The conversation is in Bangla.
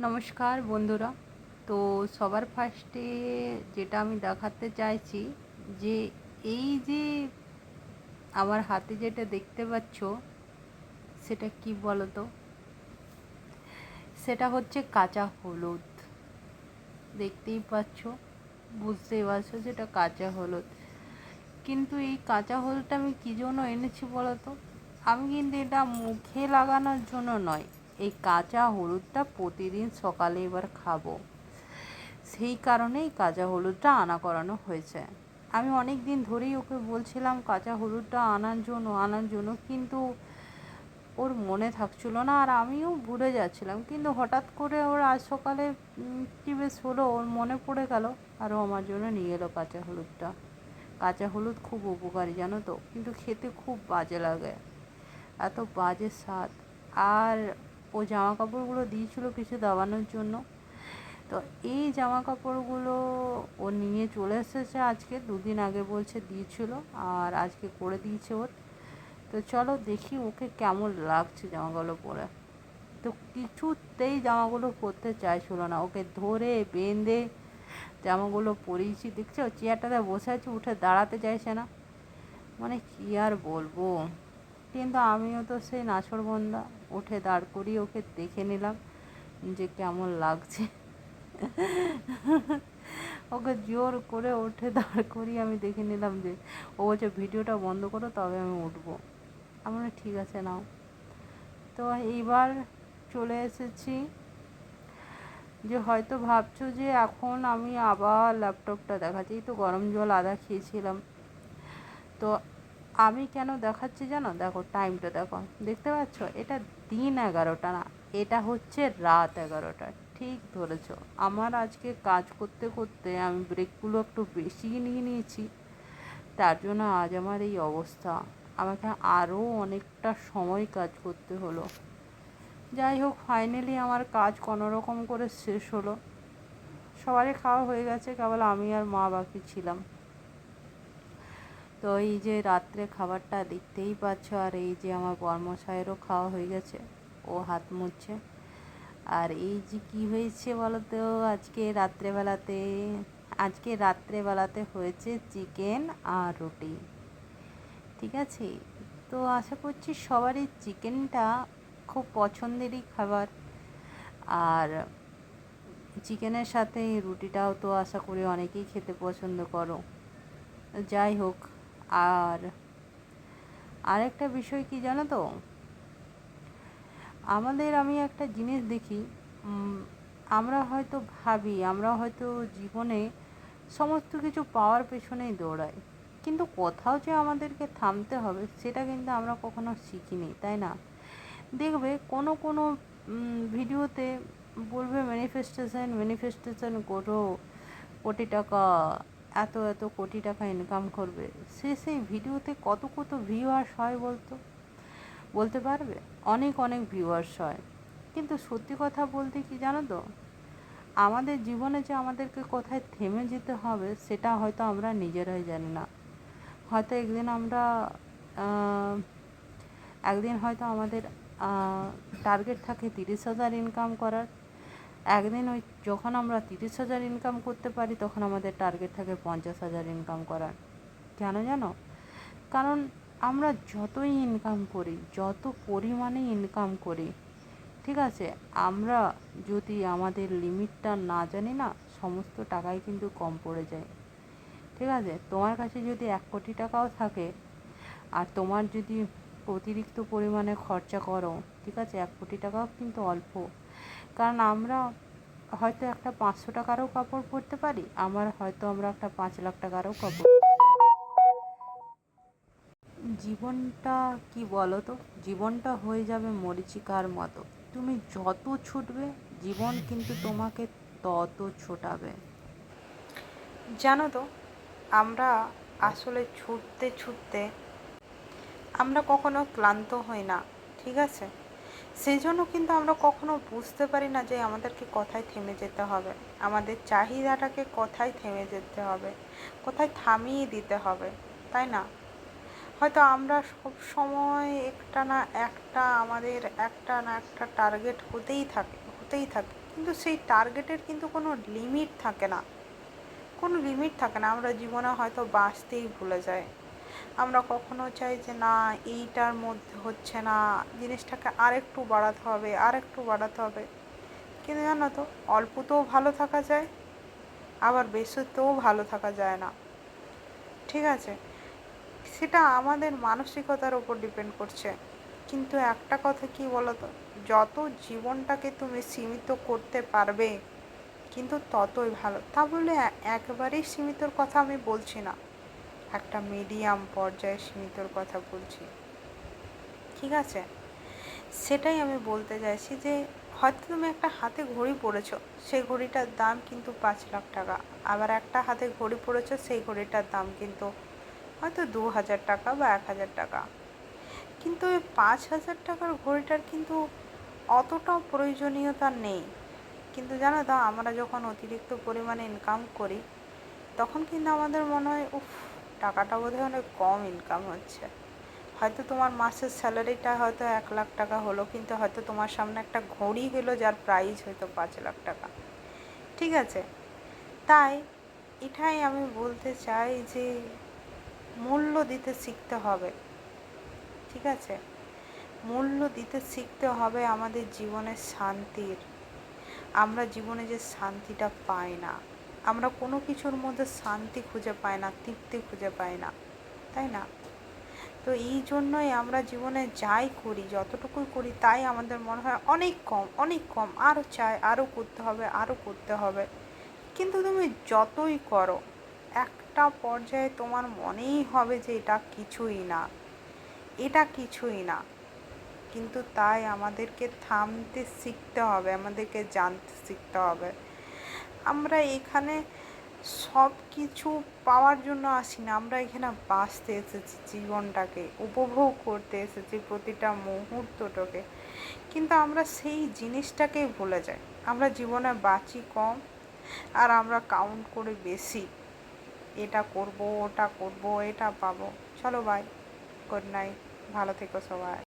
নমস্কার বন্ধুরা। তো সবার ফার্স্টে যেটা আমি দেখাতে চাইছি যে এই যে আমার হাতে যেটা দেখতে পাচ্ছ সেটা কি বলো তো? সেটা হচ্ছে কাঁচা হলুদ। দেখতেই পাচ্ছ, বুঝতেই পারছো যেটা কাঁচা হলুদ। কিন্তু এই কাঁচা হলুদটা আমি কী জন্য এনেছি বলো তো? আমি কিন্তু এটা মুখে লাগানোর জন্য নয়, এই কাঁচা হলুদটা প্রতিদিন সকালে এবার খাবো, সেই কারণেই কাঁচা হলুদটা আনা করানো হয়েছে। আমি অনেক দিন ধরেই ওকে বলছিলাম কাঁচা হলুদটা আনার জন্য, কিন্তু ওর মনে থাকছিল না, আর আমিও ভুলে যাচ্ছিলাম। কিন্তু হঠাৎ করে ওর আজ সকালে কী বেশ হলো, ওর মনে পড়ে গেল, আর ও আমার জন্য নিয়ে এলো কাঁচা হলুদটা। কাঁচা হলুদ খুব উপকারী জানো তো, কিন্তু খেতে খুব বাজে লাগে, এত বাজে স্বাদ। আর ও জামা কাপড়গুলো দিয়েছিল কিছু দাবানোর জন্য, তো এই জামা কাপড়গুলো ও নিয়ে চলে এসেছে আজকে, 2 দিন আগে বলছে দিয়েছিল, আর আজকে করে দিয়েছে ওর। তো চলো দেখি ওকে কেমন লাগছে জামাগুলো পরে। তো কিছুতেই জামাগুলো পরতে চাইছিল না, ওকে ধরে বেঁধে জামাগুলো পরিয়েছি। দেখছো চেয়ারটাতে বসে আছে, উঠে দাঁড়াতে চাইছে না, মানে কী আর বলবো। কিন্তু আমিও তো সেই নাছোড়বান্দা, উঠে দাঁড় করিয়ে ওকে দেখে নিলাম যে কেমন লাগছে। ওকে জোর করে উঠে দাঁড় করিয়ে আমি দেখে নিলাম যে ও বলছে ভিডিওটা বন্ধ করো তবে আমি উঠবো। আমি বলি ঠিক আছে নাও। তো এইবার চলে এসেছি যে হয়তো ভাবছো যে এখন আমি আবার ল্যাপটপটা দেখাচ্ছি। এই তো গরম জল আদা খেয়েছিলাম। তো আমি কেন দেখাচ্ছি জানো? দেখো টাইমটা, দেখো দেখতে পাচ্ছ, এটা দিন 11টা না, এটা হচ্ছে রাত 11টা। ঠিক ধরেছ। আমার আজকে কাজ করতে করতে আমি ব্রেকগুলো একটু বেশি নিয়ে নিয়েছি, তার জন্য আজ আমার এই অবস্থা। আমাকে আরও অনেকটা সময় কাজ করতে হলো। যাই হোক, ফাইনালি আমার কাজ কোনোরকম করে শেষ হলো। সবারই খাওয়া হয়ে গেছে, কেবল আমি আর মা বাকি ছিলাম। তো এই যে রাত্রে খাবারটা দেখতেই পাচ্ছ, আর এই যে আমার বর্মশায়েরও খাওয়া হয়ে গেছে, ও হাত মুছছে। আর এই যে কি হয়েছে বলো তো, আজকে রাত্রেবেলাতে হয়েছে চিকেন আর রুটি। ঠিক আছে, তো আশা করছি সবারই চিকেনটা খুব পছন্দেরই খাবার, আর চিকেনের সাথে রুটিটাও তো আশা করি অনেকেই খেতে পছন্দ করো। যাই হোক, আর আরেকটা বিষয় কি জানো তো, আমি একটা জিনিস দেখি, আমরা হয়তো ভাবি আমরা হয়তো জীবনে সমস্ত কিছু পাওয়ার পেছনেই দৌড়াই, কিন্তু কোথাও যে আমাদেরকে থামতে হবে সেটা কিন্তু আমরা কখনো শিখিনি, তাই না? দেখবে কোনো কোনো ভিডিওতে বলবে ম্যানিফেস্টেশন ম্যানিফেস্টেশন করো, কোটি টাকা, এত এত কোটি টাকা ইনকাম করবে। সেই ভিডিওতে কত কত ভিউয়ার্স হয় বলতে পারবে? অনেক অনেক ভিউয়ার্স হয়, কিন্তু সত্যি কথা বলতে কি জানো তো, আমাদের জীবনে যে আমাদেরকে কোথায় থেমে যেতে হবে সেটা হয়তো আমরা নিজেরাই জানি না। হয়তো একদিন হয়তো আমাদের টার্গেট থাকে 30,000 ইনকাম করার। একদিন যখন আমরা 30,000 ইনকাম করতে পারি তখন আমাদের টার্গেট থাকে 50,000 ইনকাম করার। কেন জানো? কারণ আমরা যতই ইনকাম করি, যত পরিমাণে ইনকাম করি, ঠিক আছে, আমরা যদি আমাদের লিমিটটা না জানি না, সমস্ত টাকাই কিন্তু কম পড়ে যায়। ঠিক আছে, তোমার কাছে যদি 1 কোটি টাকাও থাকে, আর তোমার যদি অতিরিক্ত পরিমাণে খরচা করো, ঠিক আছে, 1 কোটি টাকাও কিন্তু অল্প। কারণ আমরা হয়তো একটা 500 টাকারও কাপড় পরতে পারি, আমরা একটা 5 লাখ টাকারও কাপড়। জীবনটা কি বলো তো, জীবনটা হয়ে যাবে মরীচিকার মতো। তুমি যত ছুটবে, জীবন কিন্তু তোমাকে তত ছোটাবে। জানো তো, আমরা আসলে ছুটতে ছুটতে আমরা কখনো ক্লান্ত হই না, ঠিক আছে? সেই জন্য কিন্তু আমরা কখনো বুঝতে পারি না যে আমাদেরকে কোথায় থেমে যেতে হবে, আমাদের চাহিদাটাকে কোথায় থেমে যেতে হবে, কোথায় থামিয়ে দিতে হবে, তাই না? হয়তো আমরা সব সময় আমাদের একটা না একটা টার্গেট হতেই থাকে। কিন্তু সেই টার্গেটের কিন্তু কোনো লিমিট থাকে না, কোনো লিমিট থাকে না। আমরা জীবনে হয়তো বাঁচতেই ভুলে যাই। আমরা কখনো চাই যে না, এইটার মধ্যে হচ্ছে না, জিনিসটাকে আরেকটু বাড়াতে হবে, আরেকটু বাড়াতে হবে। কিন্তু জানো তো, অল্পতেও ভালো থাকা যায়, আবার বেশিতেও ভালো থাকা যায় না। ঠিক আছে, সেটা আমাদের মানসিকতার ওপর ডিপেন্ড করছে। কিন্তু একটা কথা কি বলো তো, যত জীবনটাকে তুমি সীমিত করতে পারবে কিন্তু ততই ভালো। তা বলে একবারেই সীমিতর কথা আমি বলছি না, একটা মিডিয়াম পর্যায়ে সীমিতর কথা বলছি। ঠিক আছে, সেটাই আমি বলতে চাইছি যে হয়তো তুমি একটা হাতে ঘড়ি পরেছো, সেই ঘড়িটার দাম কিন্তু 5 লাখ টাকা। আবার একটা হাতে ঘড়ি পরেছো, সেই ঘড়িটার দাম কিন্তু হয়তো 2,000 টাকা বা 1,000 টাকা। কিন্তু ওই 5,000 টাকার ঘড়িটার কিন্তু অতটাও প্রয়োজনীয়তা নেই। কিন্তু জানো তো, আমরা যখন অতিরিক্ত পরিমাণে ইনকাম করি তখন কিন্তু আমাদের মনে হয় উফ, টাকাটা বোধহয় অনেক কম ইনকাম হচ্ছে। হয়তো তোমার মাসের স্যালারিটা হয়তো 1 লাখ টাকা হলো, কিন্তু হয়তো তোমার সামনে একটা ঘড়ি হলো যার প্রাইস হয়তো 5 লাখ টাকা। ঠিক আছে, তাই এটাই আমি বলতে চাই যে মূল্য দিতে শিখতে হবে। ঠিক আছে, মূল্য দিতে শিখতে হবে আমাদের জীবনের শান্তির। আমরা জীবনে যে শান্তিটা পাই না, আমরা কোনো কিছুর মধ্যে শান্তি খুঁজে পাই না, তৃপ্তি খুঁজে পাই না, তাই না? তো এই জন্যই আমরা জীবনে যাই করি, যতটুকুই করি, তাই আমাদের মনে হয় অনেক কম, অনেক কম, আরও চাই, আরও করতে হবে, আরও করতে হবে। কিন্তু তুমি যতই করো, একটা পর্যায়ে তোমার মনেই হবে যে এটা কিছুই না, এটা কিছুই না। কিন্তু তাই আমাদেরকে থামতে শিখতে হবে, আমাদেরকে জানতে শিখতে হবে। আমরা এখানে সব কিছু পাওয়ার জন্য আসি না, আমরা এখানে বাঁচতে এসেছি, জীবনটাকে উপভোগ করতে এসেছি, প্রতিটা মুহূর্তটাকে। কিন্তু আমরা সেই জিনিসটাকেই ভুলে যাই। আমরা জীবনে বাঁচি কম, আর আমরা কাউন্ট করি বেশি, এটা করব, ওটা করব, এটা পাবো। চলো বাই, গুড নাইট, ভালো থেকো সবাই।